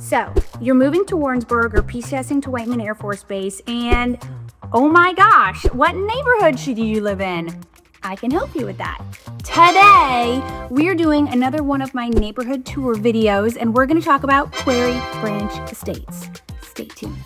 So, you're moving to Warrensburg or PCSing to Whiteman Air Force Base, and oh my gosh, what neighborhood should you live in? I can help you with that. Today, we're doing another one of my neighborhood tour videos, and we're going to talk about Quarry Branch Estates. Stay tuned.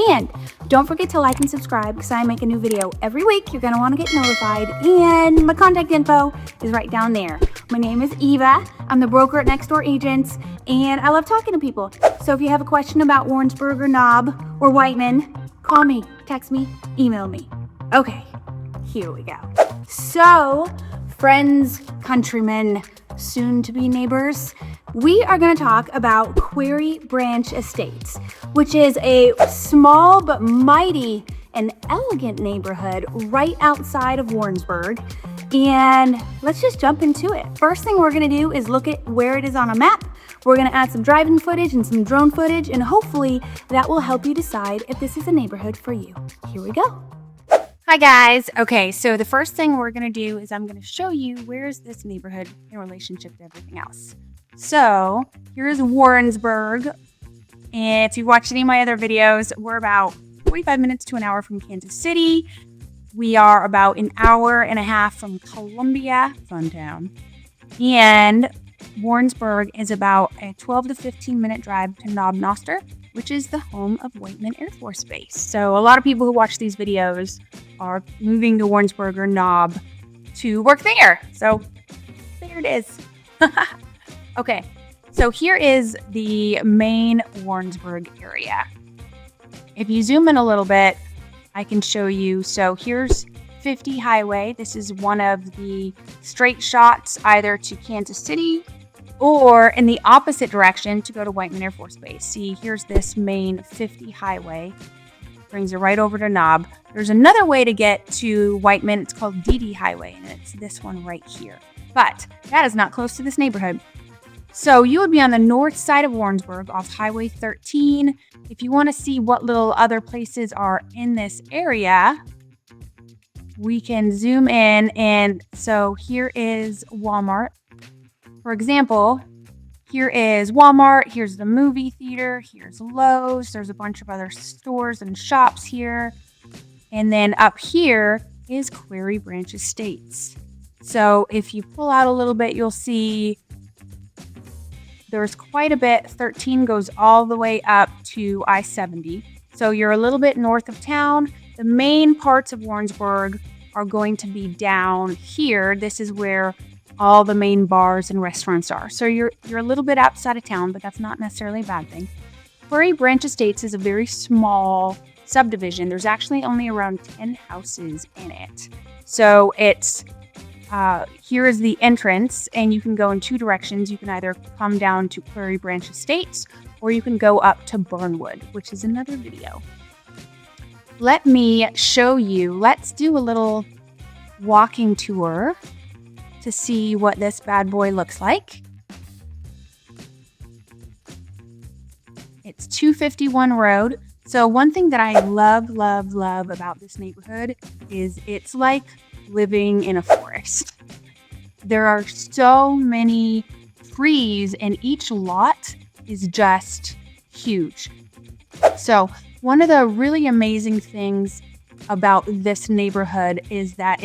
And don't forget to like and subscribe because I make a new video every week. You're going to want to get notified, and my contact info is right down there. My name is Eva. I'm the broker at Next Door Agents, and I love talking to people. So if you have a question about Warrensburg or Knob or Whiteman, call me, text me, email me. Okay, here we go. So, friends, countrymen, soon-to-be neighbors, we are going to talk about Quarry Branch Estates, which is a small but mighty and elegant neighborhood right outside of Warrensburg. And let's just jump into it. First thing we're going to do is look at where it is on a map. We're going to add some driving footage and some drone footage, and hopefully that will help you decide if this is a neighborhood for you. Here we go. Hi guys. Okay, so the first thing we're going to do is I'm going to show you where's this neighborhood in relationship to everything else. So here's Warrensburg. And if you've watched any of my other videos, we're about 45 minutes to an hour from Kansas City. We are about an hour and a half from Columbia, fun town. And Warrensburg is about a 12 to 15 minute drive to Knob, which is the home of Whiteman Air Force Base. So a lot of people who watch these videos are moving to Warrensburg or Knob to work there. So there it is. Okay, so here is the main Warrensburg area. If you zoom in a little bit, I can show you. So here's 50 Highway. This is one of the straight shots either to Kansas City or in the opposite direction to go to Whiteman Air Force Base. See, here's this main 50 Highway. Brings you right over to Knob. There's another way to get to Whiteman. It's called DD Highway, and it's this one right here. But that is not close to this neighborhood. So you would be on the north side of Warrensburg off Highway 13. If you want to see what little other places are in this area, we can zoom in. And so here is Walmart. For example, here is Walmart, here's the movie theater, here's Lowe's, there's a bunch of other stores and shops here. And then up here is Quarry Branch Estates. So if you pull out a little bit, you'll see there's quite a bit. 13 goes all the way up to I-70. So you're a little bit north of town. The main parts of Warrensburg are going to be down here. This is where all the main bars and restaurants are. So you're a little bit outside of town, but that's not necessarily a bad thing. Quarry Branch Estates is a very small subdivision. There's actually only around 10 houses in it. So it's here is the entrance, and you can go in two directions. You can either come down to Quarry Branch Estates, or you can go up to Burnwood, which is another video. Let me show you. Let's do a little walking tour to see what this bad boy looks like. It's 251 Road. So one thing that I love about this neighborhood is it's like living in a forest. There are so many trees, and each lot is just huge. So one of the really amazing things about this neighborhood is that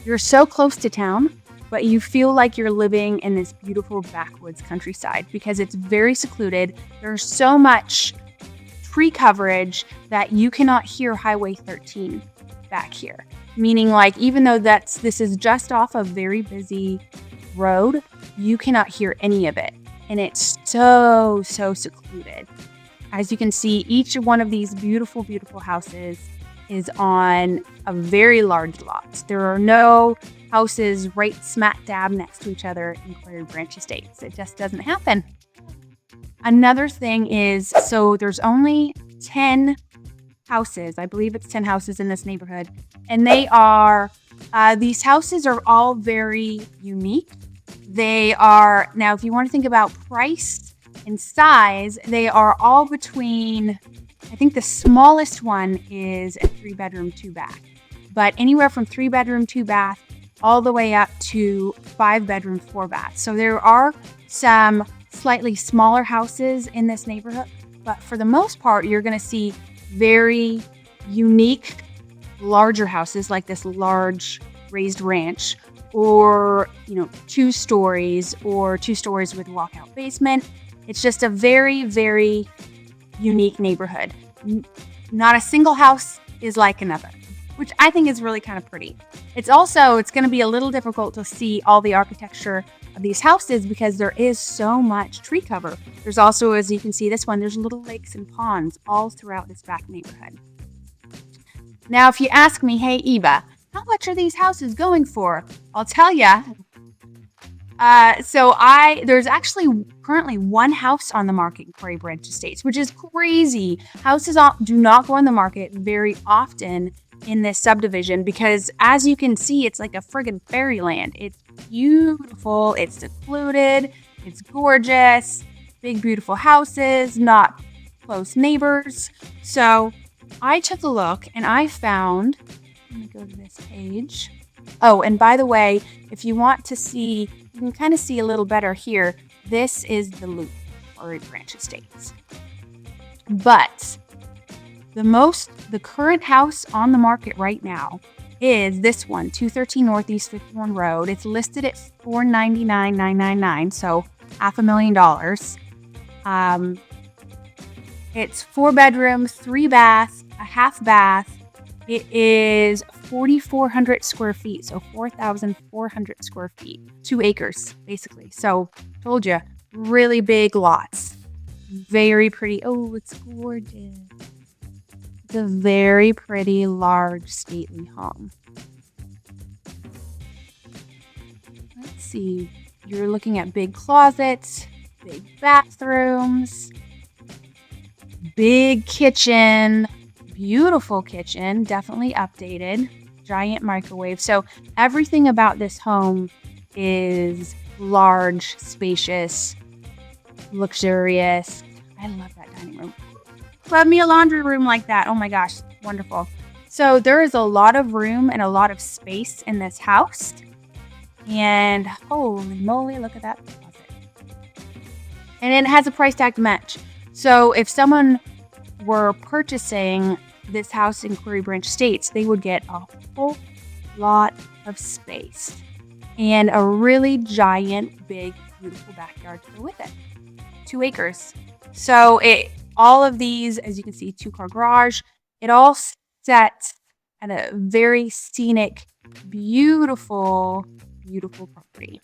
you're so close to town, but you feel like you're living in this beautiful backwoods countryside because it's very secluded. There's so much tree coverage that you cannot hear Highway 13 back here. Meaning, like, even though this is just off a very busy road, you cannot hear any of it. And it's so secluded. As you can see, each one of these beautiful houses is on a very large lot. There are no houses right smack dab next to each other in Quarry Branch Estates. It just doesn't happen. Another thing is, so there's only 10 houses. I believe it's 10 houses in this neighborhood. And they are, these houses are all very unique. They are, now if you want to think about price and size, they are all between, I think the smallest one is a 3-bedroom, 2-bath. But anywhere from 3-bedroom, 2-bath all the way up to 5-bedroom, 4-bath. So there are some slightly smaller houses in this neighborhood, but for the most part, you're going to see very unique, larger houses like this large raised ranch, or 2 stories or 2 stories with walkout basement. It's just a very, very unique neighborhood. Not a single house is like another, which I think is really kind of pretty. It's going to be a little difficult to see all the architecture of these houses because there is so much tree cover. There's also, as you can see this one, there's little lakes and ponds all throughout this back neighborhood. Now, if you ask me, hey, Eva, how much are these houses going for? I'll tell you. There's actually currently one house on the market in Quarry Branch Estates, which is crazy. Houses do not go on the market very often in this subdivision because, as you can see, it's like a friggin' fairyland. It's beautiful, it's secluded, it's gorgeous, big beautiful houses, not close neighbors. So I took a look and I found, let me go to this page. Oh, and by the way, if you want to see, you can kind of see a little better here. This is the Lowe, Quarry Branch Estates. But the current house on the market right now is this one, 213 Northeast 51 Road. It's listed at $499,999, so $500,000. It's 4 bedrooms, 3 baths, a half bath. It is 4,400 square feet, so 4,400 square feet, 2 acres, basically. So, told you, really big lots. Very pretty. Oh, it's gorgeous. It's a very pretty, large, stately home. Let's see. You're looking at big closets, big bathrooms, big kitchen, beautiful kitchen, definitely updated, giant microwave. So everything about this home is large, spacious, luxurious. I love that dining room. Love me a laundry room like that. Oh my gosh, wonderful. So there is a lot of room and a lot of space in this house. And holy moly, look at that closet. And it has a price tag to match. So if someone were purchasing this house in Quarry Branch Estates, they would get a whole lot of space and a really giant, big, beautiful backyard to go with it. 2 acres. So all of these, as you can see, 2-car garage, it all sets at a very scenic, beautiful, beautiful property.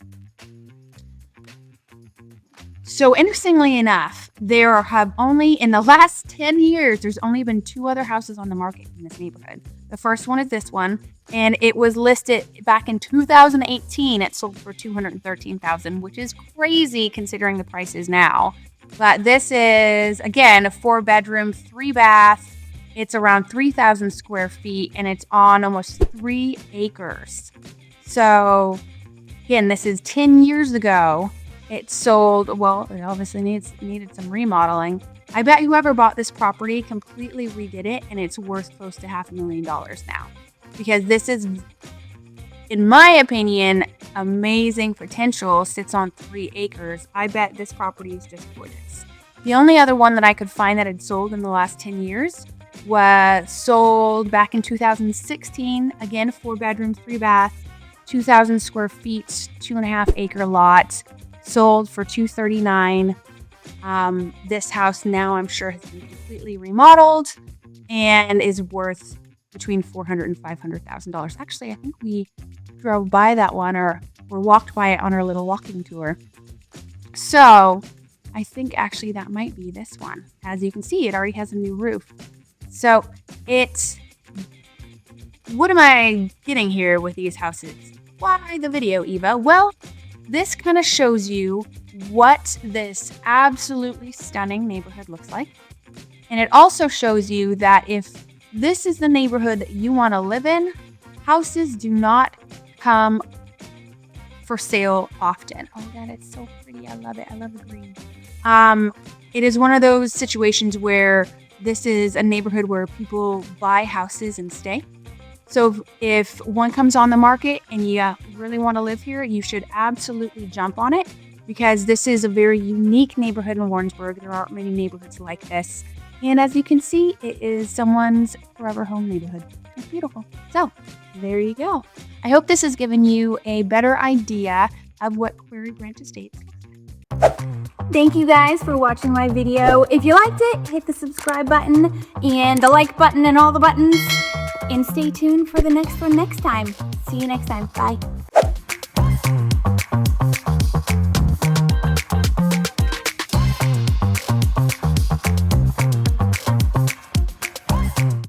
So interestingly enough, there have only, in the last 10 years, there's only been 2 other houses on the market in this neighborhood. The first one is this one, and it was listed back in 2018. It sold for $213,000, which is crazy considering the prices now. But this is, again, a 4-bedroom, 3-bath. It's around 3,000 square feet, and it's on almost 3 acres. So, again, this is 10 years ago. It sold, well, it obviously needed some remodeling. I bet whoever bought this property completely redid it, and it's worth close to $500,000 now. Because this is, in my opinion, amazing potential, sits on 3 acres. I bet this property is just gorgeous. The only other one that I could find that had sold in the last 10 years was sold back in 2016. Again, 4-bedroom, 3-bath, 2,000 square feet, 2.5 acre lot. Sold for $239,000. This house now, I'm sure, has been completely remodeled and is worth between $400,000 and $500,000. Actually, I think we drove by that one or walked by it on our little walking tour. So I think actually that might be this one. As you can see, it already has a new roof. So what am I getting here with these houses? Why the video, Eva? Well, this kind of shows you what this absolutely stunning neighborhood looks like. And it also shows you that if this is the neighborhood that you want to live in, houses do not come for sale often. Oh, that is so pretty. I love it. I love the green. It is one of those situations where this is a neighborhood where people buy houses and stay. So if one comes on the market and you really want to live here, you should absolutely jump on it. because this is a very unique neighborhood in Warrensburg. There aren't many neighborhoods like this. And as you can see, it is someone's forever home neighborhood. It's beautiful. So there you go. I hope this has given you a better idea of what Quarry Branch Estates is. Thank you guys for watching my video. If you liked it, hit the subscribe button and the like button and all the buttons. And stay tuned for the next one next time. See you next time. Bye.